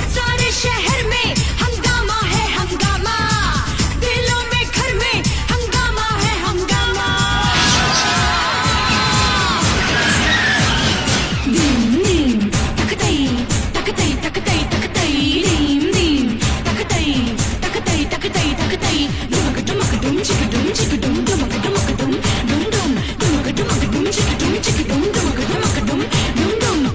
सारे शहर में हंगामा है हंगामा, दिलों में घर में हंगामा है हंगामा। दीम दीम तकतई तकतई तकतई तकतई, दीम दीम तकतई तकतई तकतई तकतई, डुमक डुमक डुम चिक डुम चिक डुम, डुमक डुमक डुम डुम डुम, डुमक डुमक डुम चिक डुम चिक डुम, डुमक डुमक डुम डुम डुम।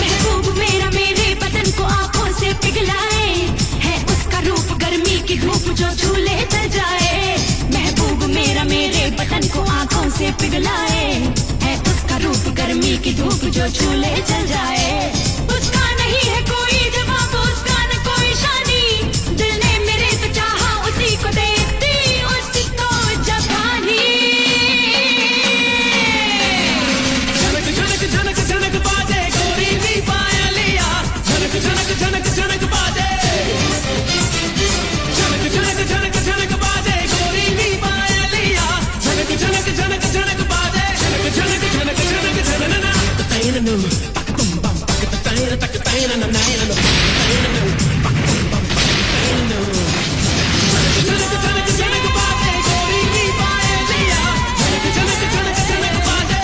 महबूब मेरा मेरे बदन को आंखों से पिघलाए, है उसका रूप गर्मी की धूप जो झूले चल जाए। महबूब मेरा मेरे बदन को आंखों से पिघलाए, है उसका रूप गर्मी की धूप जो झूले चल जाए। उसका नहीं है कोई जवाब, उसका न कोई शानी, दिल ने मेरे से चाहा उसी को देखती उसको जबानी। झनक झनक झनक झनक बाजे गोरी की पायलिया, झनक झनक झनक झनक बाजे, झनक झनक झनक झनक बाजे गोरी की पायलिया, झनक झनक झनक झनक बाजे, झनक झनक झनक झनक झनना तकतैननु तकतुम बम तकतैन तकतैननु नैननु तकतैननु तकतुम बम तकतैननु, झनक झनक झनक बाजे गोरी की पायलिया, झनक झनक झनक झनक बाजे,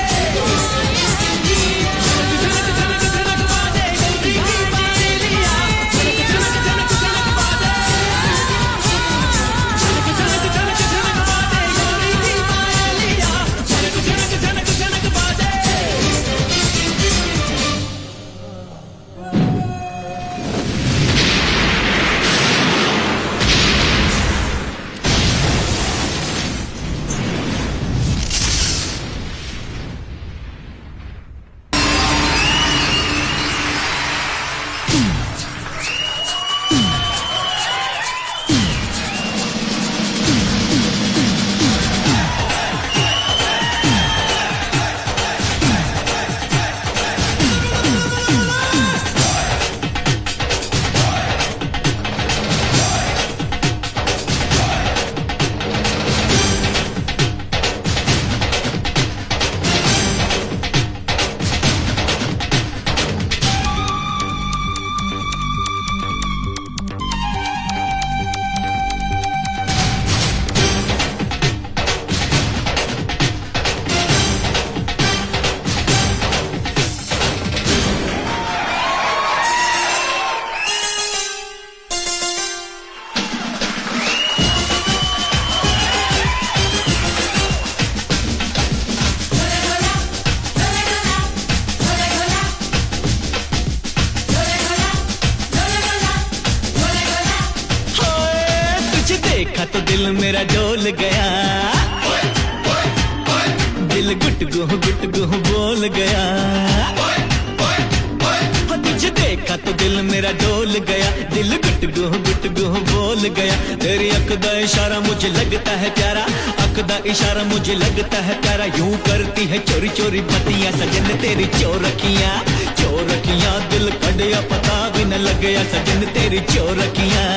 देखा तो दिल मेरा डोल गया, दिल गुट गुह बोल गया। तुझे देखा तो दिल मेरा डोल गया, दिल गुट गु बोल गया। तेरी अख दा इशारा मुझे लगता है प्यारा, अख दा इशारा मुझे लगता है प्यारा। यूं करती है चोरी चोरी बत्तियां सजन तेरी चोरखियां, चोरखियां दिल कड़िया पता भी न लगया सजन तेरी चोरखियां।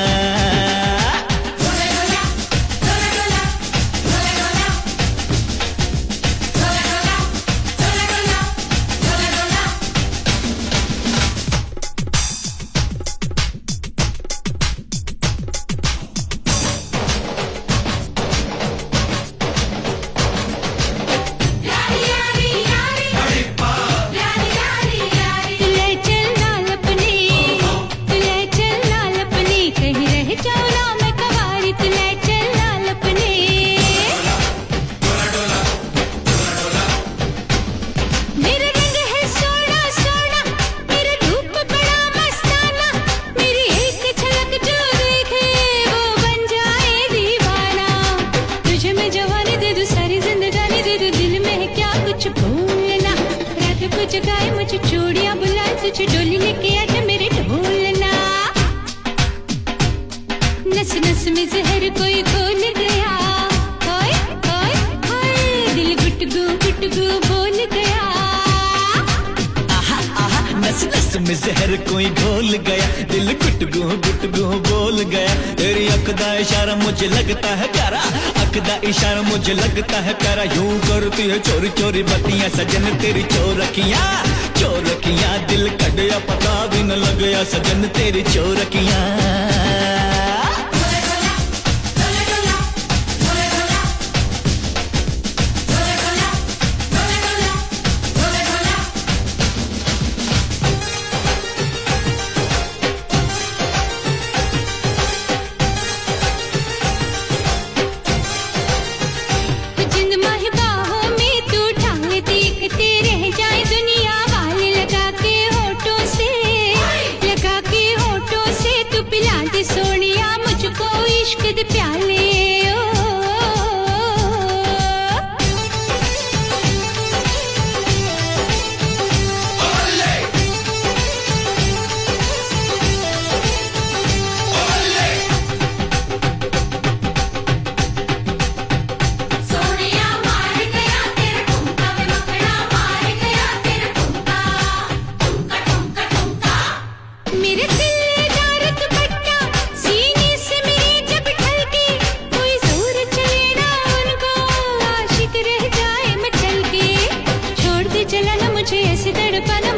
जगाए मुझे चूड़ियां बुलाए तुझे डोली लेके आजा मेरे ढोलना। नस नस में जहर कोई घोल गया, हाय हाय हाय दिल गुट गु बोल गया। आहा आहा नस नस में जहर कोई घोल गया, दिल गुट गु बोल गया। तेरी अख दा इशारा मुझे लगता है प्यारा, अख दा इशारा मुझे लगता है प्यारा। यूं करती है चोरी चोरी बत्तियां सजन तेरी चोरखियां, चोरखियां दिल कड़िया पता भी न लगया सजन तेरी चोरखियां।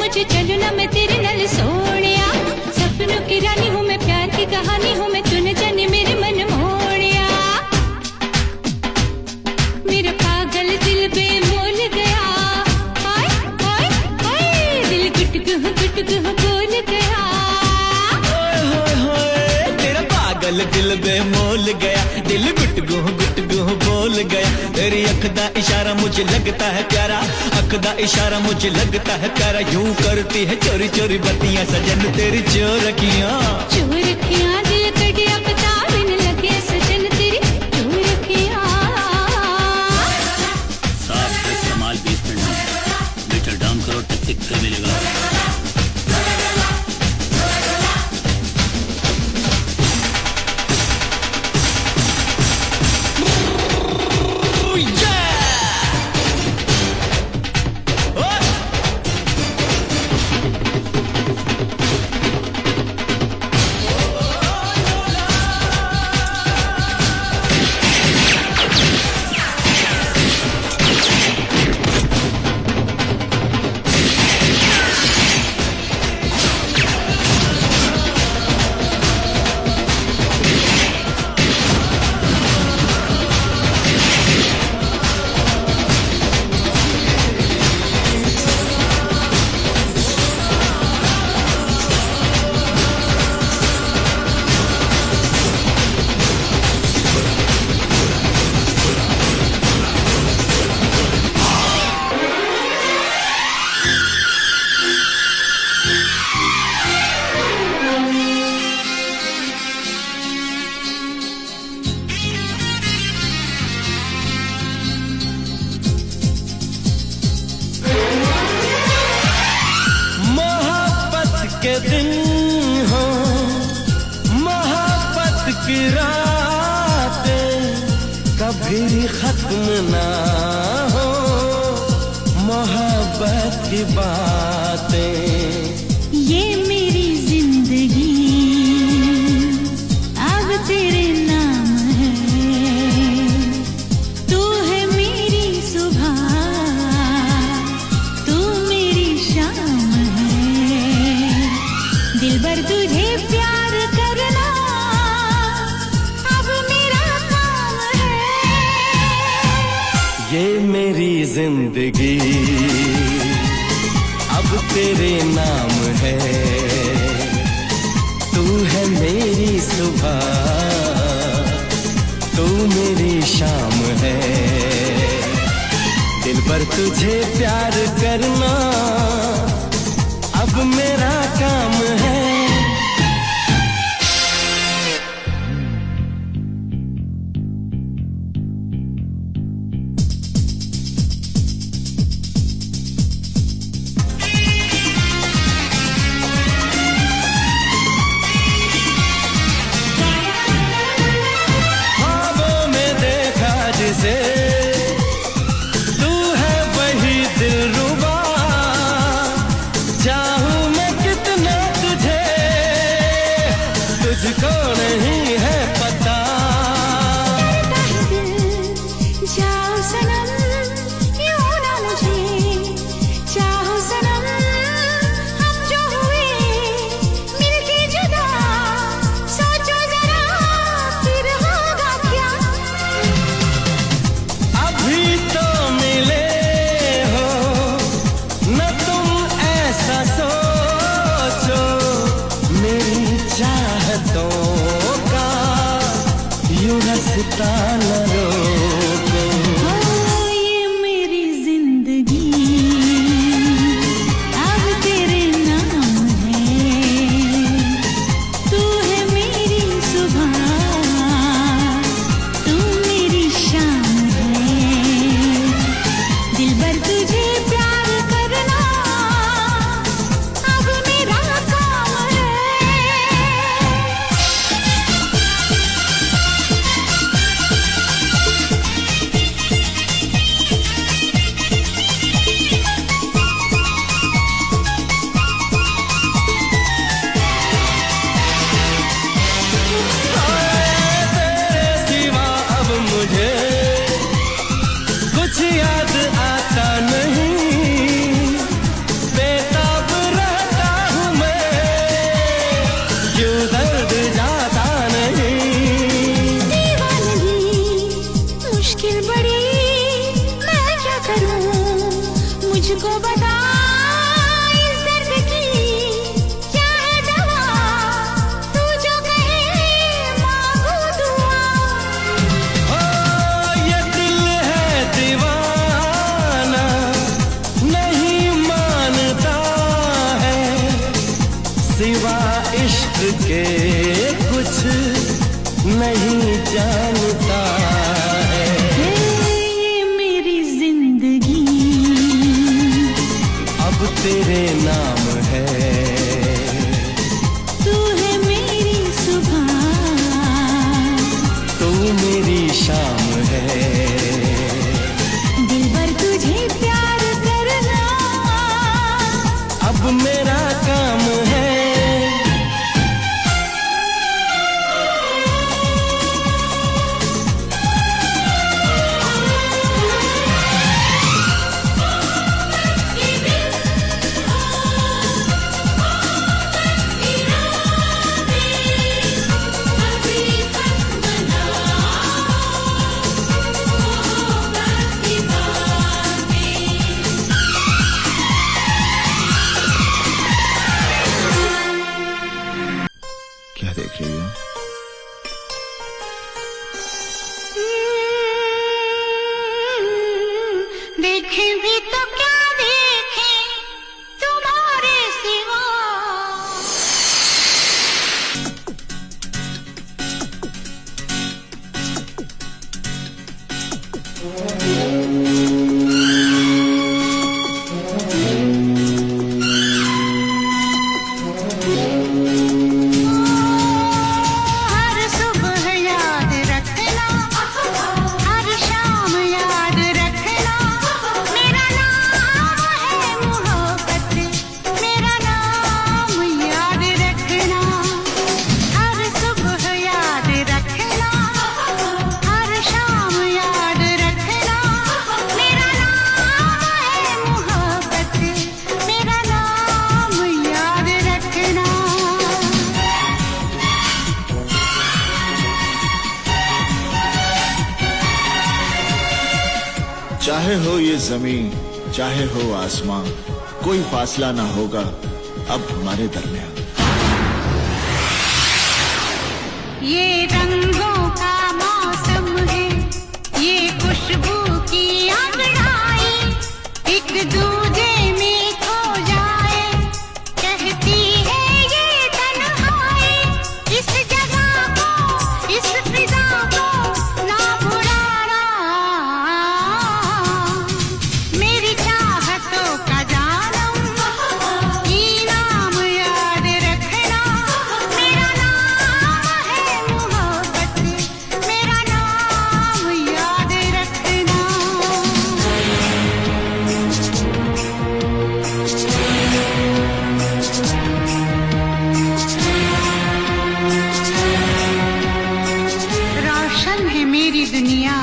प्याले चलो ना मैं तेरे नाल सोनिया, सपनों की रानी हूँ मैं प्यार की कहानी हूँ मैं, तूने जाने मेरे मन मोड़िया। मेरा पागल दिल बेमोल गया, हाय हाय हाय दिल गुट गु बोल गया। हाय हाय तेरा पागल दिल बेमोल गया, दिल गुट गु बोल गया। तेरी अख दा इशारा मुझे लगता है प्यारा, अख दा इशारा मुझे लगता है प्यारा। यूं करती है चोरी चोरी बत्तियां सजन तेरी चोरखियां, चोरखियां दिल कड़िया पता भी न लगे सजन तेरी चोरखियां। साफ इस्तेमाल 20 मिनट में मीटर डाउन करो टिक पे मिलेगा। कभी खत्म ना हो मोहब्बत की बातें। ये मेरी जिंदगी अब तेरे नाम है। तू है मेरी सुबह, तू मेरी शाम है। दिलबर तुझे प्यार करना अब मेरा काम है। ये मेरी जिंदगी अब तेरे नाम है। तू है मेरी सुबह, तू मेरी शाम है। दिलबर तुझे प्यार करना अब मेरा काम है। तू है वही दिलरुबा, चाहूं मैं कितना तुझे, तुझको नहीं है पता। जाओ सनम यूं ना मुझे, चाहो सनम हम जो हुए मिलके जुदा। सोचो जरा फिर होगा क्या। अभी तो मिले हो न तुम ऐसा सोचो, मेरी चाहतों का यूं रास्ता न रोको। ये मेरी जिंदगी अब तेरे नाम है। तू है मेरी सुबह, तू मेरी शाम है। दिलबर तुझे प्यार करना अब मेरा काम है। तेरे सिवा अब मुझे कुछ याद आता नहीं। बेताब रहता हूँ मैं, क्यों दर्द जाता नहीं। दीवानगी मुश्किल बड़ी, मैं क्या करूं मुझको बता। इस दर्द की क्या है दवा, तू जो कहे मांगू दुआ। ओ ये दिल है दीवाना, नहीं मानता है सिवा इश्क के कुछ नहीं जानता है। ये मेरी जिंदगी अब तेरे नाम है। तू है मेरी सुबह, तू मेरी शाम है। दिलबर तुझे प्यार करना अब मेरा काम है। क्या देख रही हो? देखे भी तो क्या देखे तुम्हारे सिवा। हर सुबह याद रखना, हर चाहे हो ये जमीन, चाहे हो आसमां, कोई फासला ना होगा अब हमारे दरमियान। ये रंगों का मौसम है, ये खुशबू की अंगड़ाई, एक दूजे में खो जाए, कहती है ये तन्हाई। इस जगह को, इस फिजा को ना भुलाना, मेरी चाहतों का जानम, इनाम याद रखना, मेरा नाम है मोहब्बत, मेरा नाम याद रखना। रोशन है मेरी दुनिया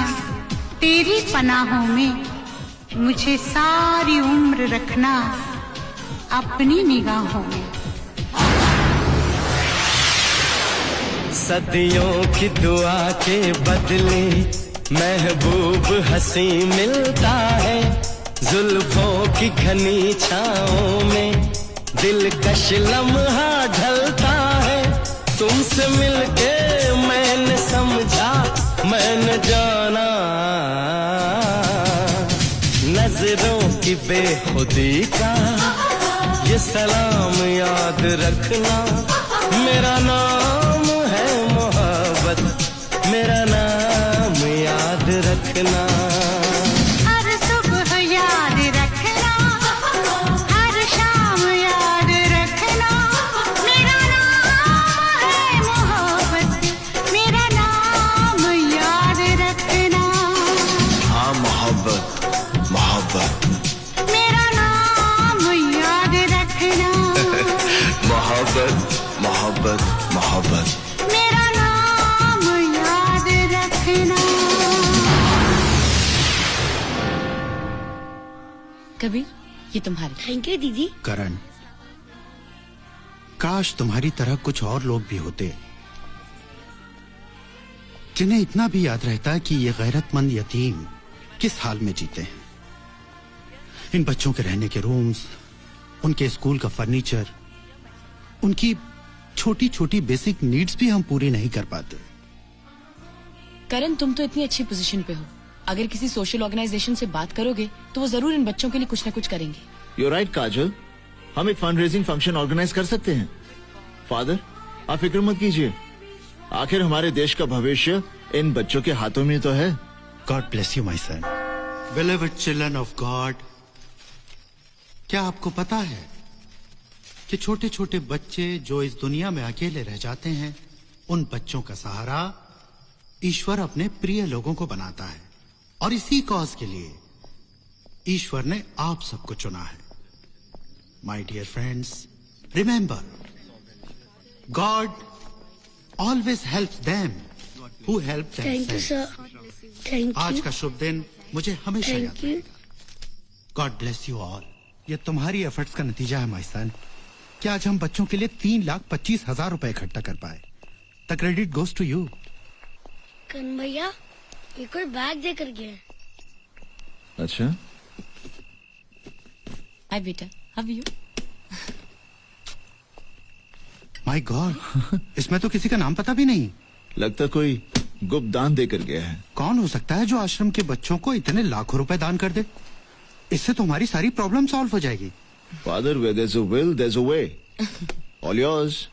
तेरी पनाहों में, मुझे सारी उम्र रखना अपनी निगाहों में। सदियों की दुआ के बदले महबूब हंसी मिलता है, जुल्फों की घनी छाओं में दिलकश लम्हा ढलता है। तुमसे मिलके मैंने समझा, मैंने जाना, नजरों की बेखुदी का ये सलाम याद रखना, मेरा नाम है मोहब्बत, मेरा नाम याद रखना। हर सुबह याद रखना, हर शाम याद रखना, मेरा नाम है मोहब्बत, मेरा नाम याद रखना। हाँ मोहब्बत, मोहब्बत, मेरा नाम याद रखना, मोहब्बत, मोहब्बत, मोहब्बत। मेरा नाम याद रखना। कबीर, ये तुम्हारे। थैंक यू दीदी। करण, काश तुम्हारी तरह कुछ और लोग भी होते जिन्हें इतना भी याद रहता कि ये गैरतमंद यतीम किस हाल में जीते हैं। इन बच्चों के रहने के रूम्स, उनके स्कूल का फर्नीचर, उनकी छोटी छोटी बेसिक नीड्स भी हम पूरी नहीं कर पाते। करण, तुम तो इतनी अच्छी पोजीशन पे हो, अगर किसी सोशल ऑर्गेनाइजेशन से बात करोगे तो वो जरूर इन बच्चों के लिए कुछ न कुछ करेंगे। You're right, काजल, हम एक फंड रेजिंग फंक्शन ऑर्गेनाइज कर सकते हैं। फादर, आप फिक्र मत कीजिए, आखिर हमारे देश का भविष्य इन बच्चों के हाथों में तो है। God bless you my son, beloved children of God. क्या आपको पता है कि छोटे छोटे बच्चे जो इस दुनिया में अकेले रह जाते हैं, उन बच्चों का सहारा ईश्वर अपने प्रिय लोगों को बनाता है, और इसी कॉज के लिए ईश्वर ने आप सबको चुना है। My dear friends, remember, God always helps them who help themselves. Thank आज का शुभ दिन मुझे हमेशा याद रहेगा। God bless you all. ये तुम्हारी एफर्ट्स का नतीजा है माय सन कि आज हम बच्चों के लिए 3,25,000 रुपए इकट्ठा कर पाए। The credit goes to you. Karan भैया, ये कोई बैग देकर गया है। अच्छा, हाय बेटा, how are you? My God, इसमें तो किसी का नाम पता भी नहीं। लगता कोई गुप्त दान देकर गया है। कौन हो सकता है जो आश्रम के बच्चों को इतने लाखों रुपए दान कर दे? इससे तो हमारी सारी प्रॉब्लम सॉल्व हो जाएगी। Father, where there's a will, there's a way. All yours.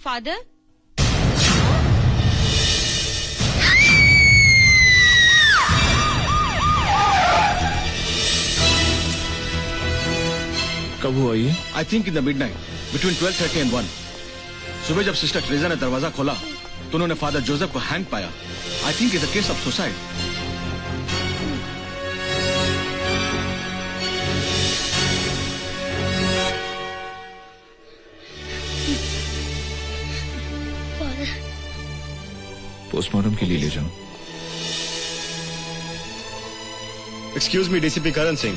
Father, कब हुआ ये? I think in the midnight between 12:30 and 1। सुबह जब सिस्टर ट्रेजा ने दरवाजा खोला तो उन्होंने फादर जोसेफ को हैंग पाया। I think it's a case of suicide. Postmortem के लिए ले जाऊं? Excuse me, DCP Karan Singh.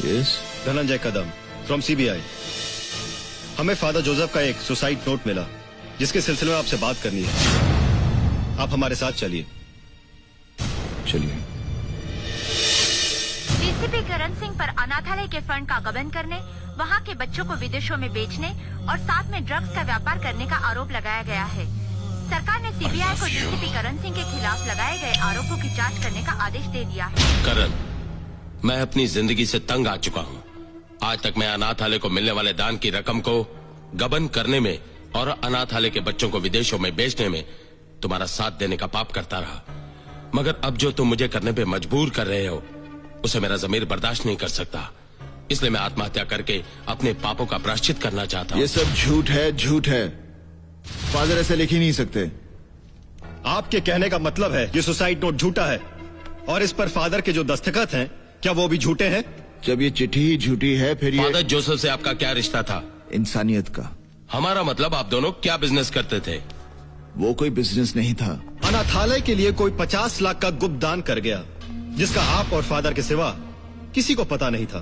Yes. Dhananjay Kadam from CBI. हमें फादर जोसेफ का एक सुसाइड नोट मिला जिसके सिलसिले में आपसे बात करनी है। आप हमारे साथ चलिए। चलिए। डीसीपी करण सिंह पर अनाथालय के फंड का गबन करने, वहां के बच्चों को विदेशों में बेचने और साथ में ड्रग्स का व्यापार करने का आरोप लगाया गया है। सरकार ने सीबीआई को डीसीपी करण सिंह के खिलाफ लगाए गए आरोपों की जांच करने का आदेश दे दिया है। करण, मैं अपनी जिंदगी से तंग आ चुका हूँ। आज तक मैं अनाथालय को मिलने वाले दान की रकम को गबन करने में और अनाथालय के बच्चों को विदेशों में बेचने में तुम्हारा साथ देने का पाप करता रहा, मगर अब जो तुम मुझे करने पे मजबूर कर रहे हो उसे मेरा ज़मीर बर्दाश्त नहीं कर सकता। इसलिए मैं आत्महत्या करके अपने पापों का प्रायश्चित करना चाहता हूँ। ये सब झूठ है, झूठ है। फादर ऐसे लिख ही नहीं सकते। आपके कहने का मतलब है ये सुसाइड नोट झूठा है और इस पर फादर के जो दस्तखत हैं क्या वो भी झूठे हैं? जब ये चिट्ठी ही झूठी है फिर ये फादर जोसेफ से आपका क्या रिश्ता था? इंसानियत का। हमारा मतलब आप दोनों क्या बिजनेस करते थे? वो कोई बिजनेस नहीं था। अनाथालय के लिए कोई 50 लाख का गुप्त दान कर गया जिसका आप और फादर के सिवा किसी को पता नहीं था।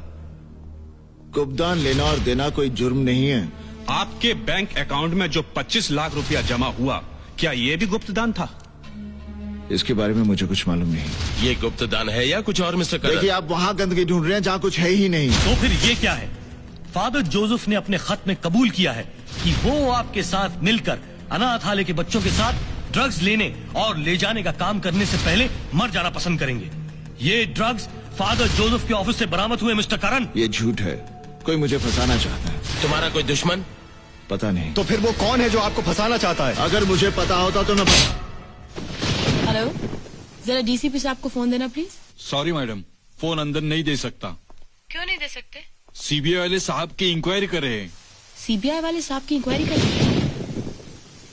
गुप्त दान लेना और देना कोई जुर्म नहीं है। आपके बैंक अकाउंट में जो 25 लाख रुपया जमा हुआ, क्या ये भी गुप्त दान था? इसके बारे में मुझे कुछ मालूम नहीं। ये गुप्त दान है या कुछ और मिस्टर करण? देखिए, आप वहाँ गंदगी ढूंढ रहे हैं जहाँ कुछ है ही नहीं। तो फिर ये क्या है? फादर जोसेफ ने अपने खत में कबूल किया है कि वो आपके साथ मिलकर अनाथालय के बच्चों के साथ ड्रग्स लेने और ले जाने का काम करने से पहले मर जाना पसंद करेंगे। ये ड्रग्स फादर जोसेफ के ऑफिस से बरामद हुए मिस्टर करण। ये झूठ है। कोई मुझे फंसाना चाहता है। तुम्हारा कोई दुश्मन? पता नहीं। तो फिर वो कौन है जो आपको फंसाना चाहता है? अगर मुझे पता होता तो मैं। हेलो, जरा डीसीपी साहब को फोन देना प्लीज। सॉरी मैडम, फोन अंदर नहीं दे सकता। क्यों नहीं दे सकते? सीबीआई वाले साहब की इंक्वायरी कर रहे हैं। सीबीआई वाले साहब की इंक्वायरी कर रहे हैं?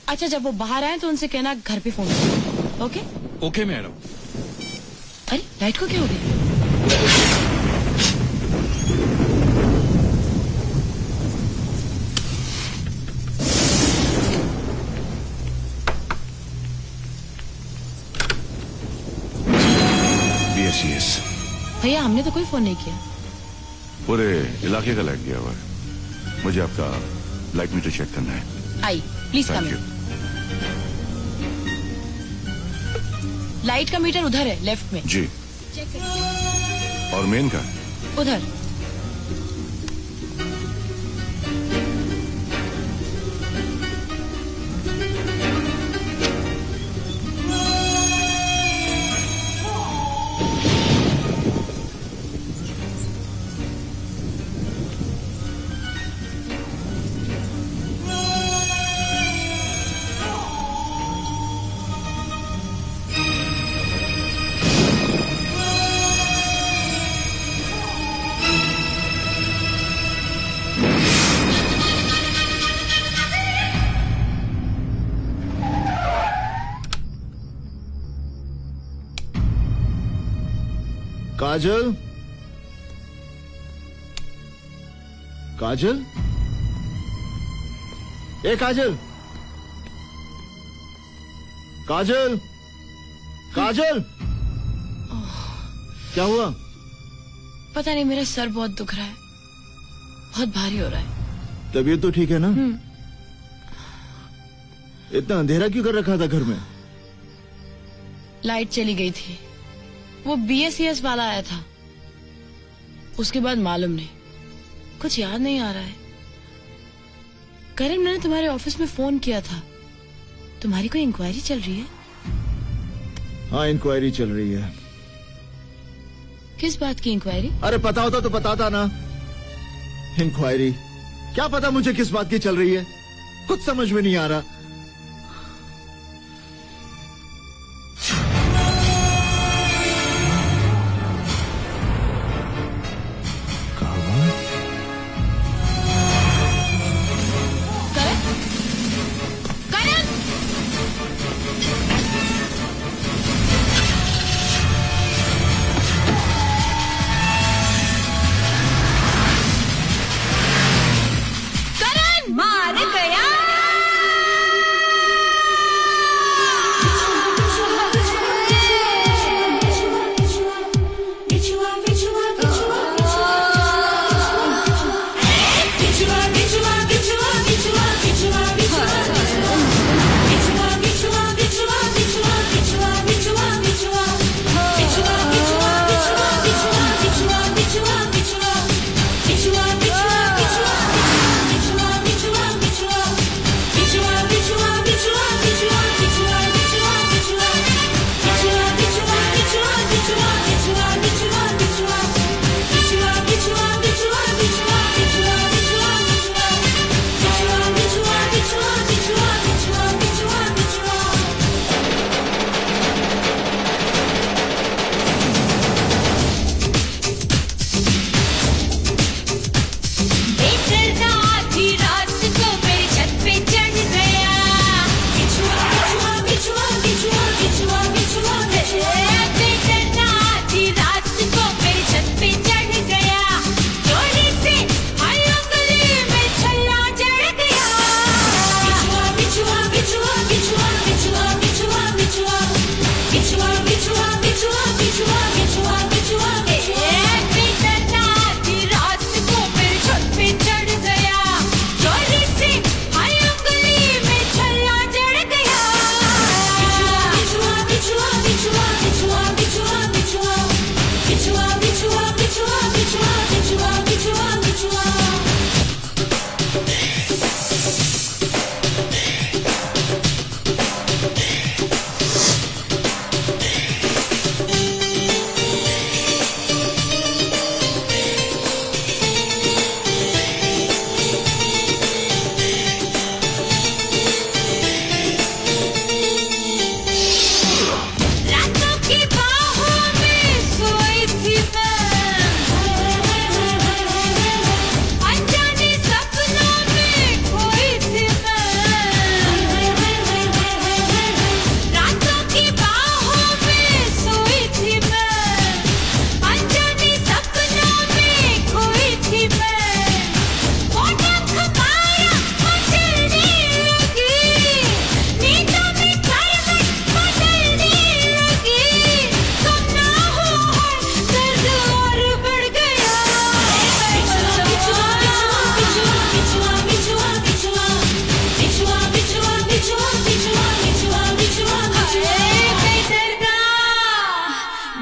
अच्छा, जब वो बाहर आए तो उनसे कहना घर पे फोन करो। ओके? Okay madam. अरे लाइट को क्या हो गया? यस। भैया, हमने तो कोई फोन नहीं किया। पूरे इलाके का लाइट गया हुआ है। मुझे आपका लाइट मीटर चेक करना है। आई प्लीज कम इन। लाइट का मीटर उधर है, लेफ्ट में। जी। चेक करिए। और मेन का? उधर। काजल, काजल, ए काजल, काजल, काजल, क्या हुआ? पता नहीं, मेरा सर बहुत दुख रहा है, बहुत भारी हो रहा है। तबीयत तो ठीक है ना? इतना अंधेरा क्यों कर रखा था घर में? लाइट चली गई थी। वो BSES वाला आया था, उसके बाद मालूम नहीं, कुछ याद नहीं आ रहा है। करण, मैंने तुम्हारे ऑफिस में फोन किया था। तुम्हारी कोई इंक्वायरी चल रही है? हाँ, इंक्वायरी चल रही है। किस बात की इंक्वायरी? अरे पता होता तो बताता ना। इंक्वायरी? क्या पता मुझे किस बात की चल रही है, कुछ समझ में नहीं आ रहा।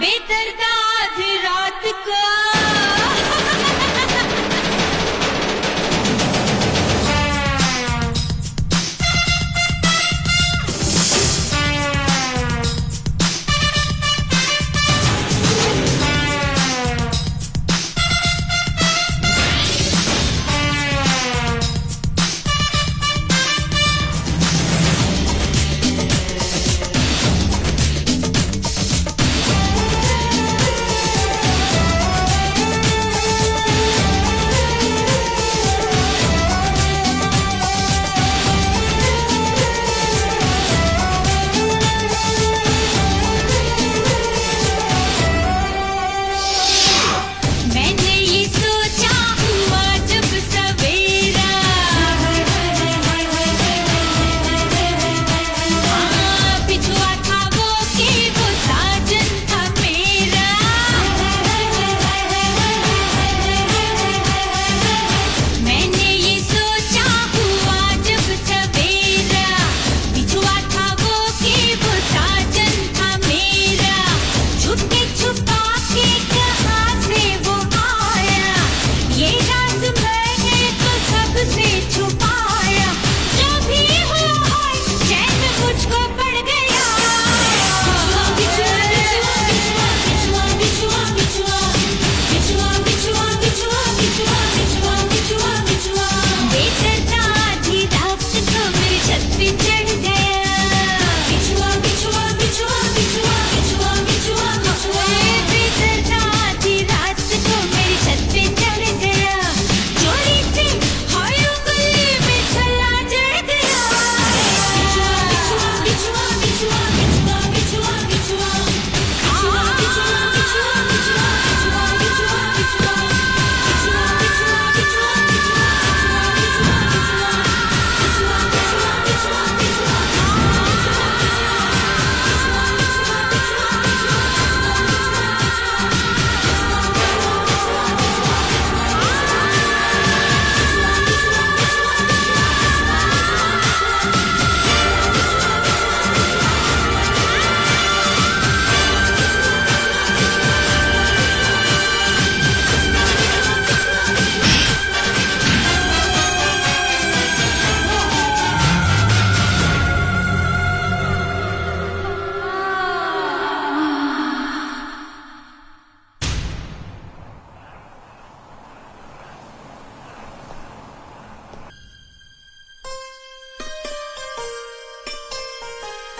बेदर्दा आधी रात को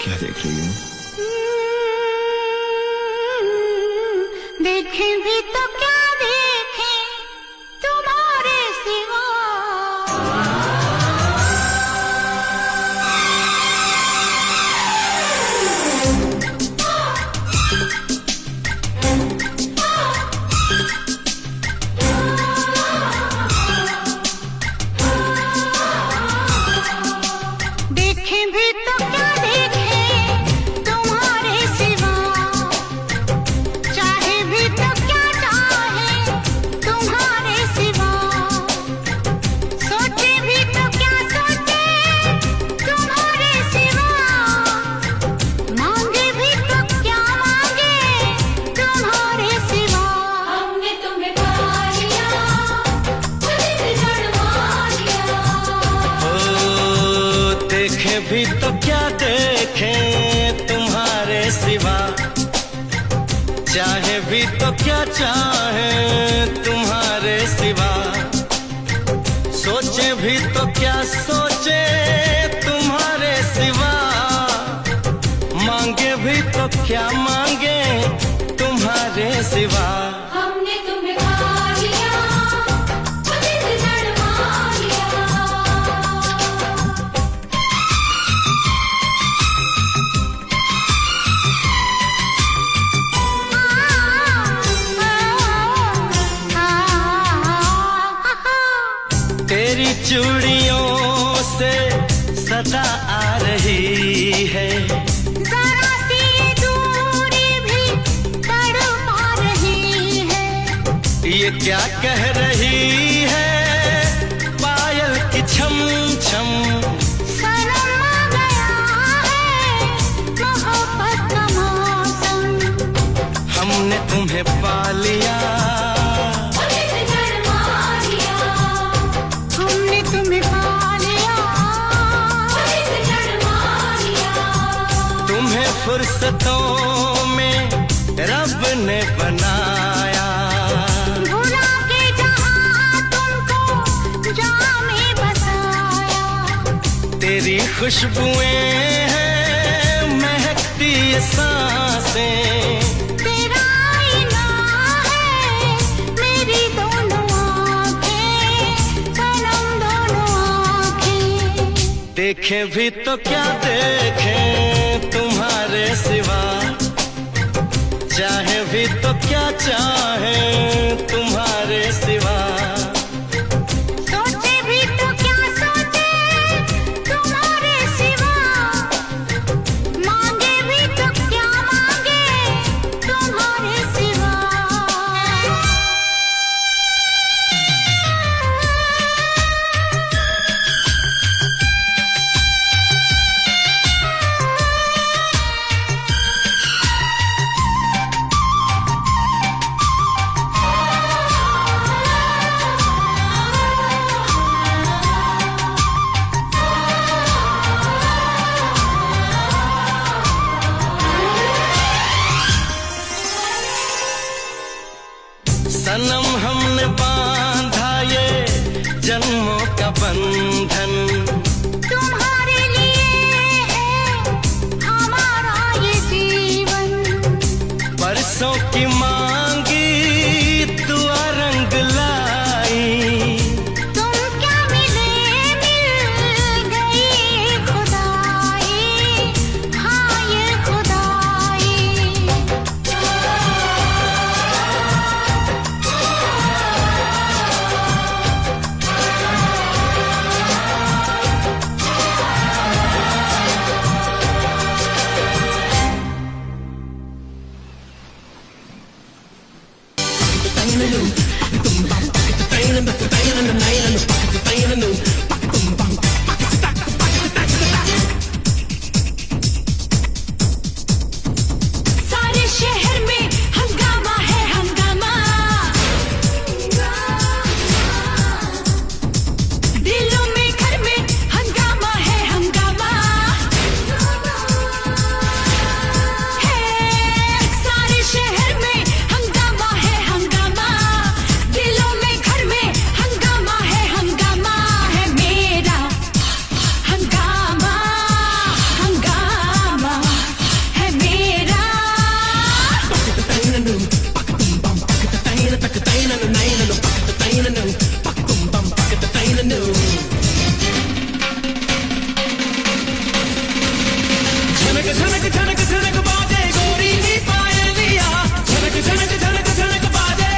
क्या देख रही हो? देखें भी तो क्या देखें तुम्हारे सिवा देखें भी तो क्या भी तो क्या देखें तुम्हारे सिवा, चाहे भी तो क्या चाहे तुम्हारे सिवा, सोचे भी तो क्या सोचे तुम्हारे सिवा, मांगे भी तो क्या मांगे तुम्हारे सिवा। हमने तुम्हें पा लिया, दिल धड़का लिया। तेरी चूड़ियों से सदा आ रही है, जरा सी दूरी भी तड़पा रही है। ये क्या कह रही है पायल की छम छम, सनम आ गया है मोहब्बत का मौसम। हम तुम्हें पा लिया, हमने तुम्हें पा लिया, तुम्हें फुर्सतों में रब ने बनाया, भुला के जहां तुमको जहां में बसाया, तेरी खुशबुएं हैं महकती ये सांसें, तेरा आईना है मेरी दोनों आँखें, सनम दोनों आँखें, देखें भी तो क्या देखें तुम्हारे सिवा, चाहे भी तो क्या चाहे तुम्हारे सिवा, सोचे भी तो क्या सोचे तुम्हारे सिवा, मांगे भी तो क्या मांगे तुम्हारे सिवा। सनम हमने बांधा ये जन्मों का बंधन, तुम्हारे लिए है हमारा ये जीवन, बरसों की मांगी दुआ रंग लाई, तुम क्या मिले मिल गई खुदाई, हाँ ये खुदाई। सारे शहर में हंगामा है हंगामा, दिलों में घर में हंगामा है हंगामा, है सारे शहर में हंगामा है हंगामा, दिलों में घर में हंगामा है हंगामा, है मेरा हंगामा, हंगामा है मेरा। झनक झनक झनक झनक बाजे गोरी की पायलिया, झनक झनक झनक झनक बाजे,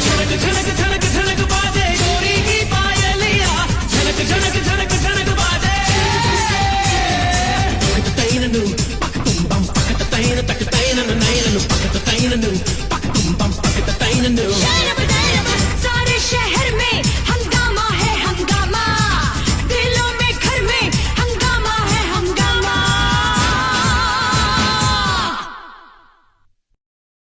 झनक झनक झनक झनक बाजे गोरी की पायलिया, झनक झनक झनक झनक बाजे, तक तैननु पक तुम बम पक तैन तक तैननु नैननु पक तैननु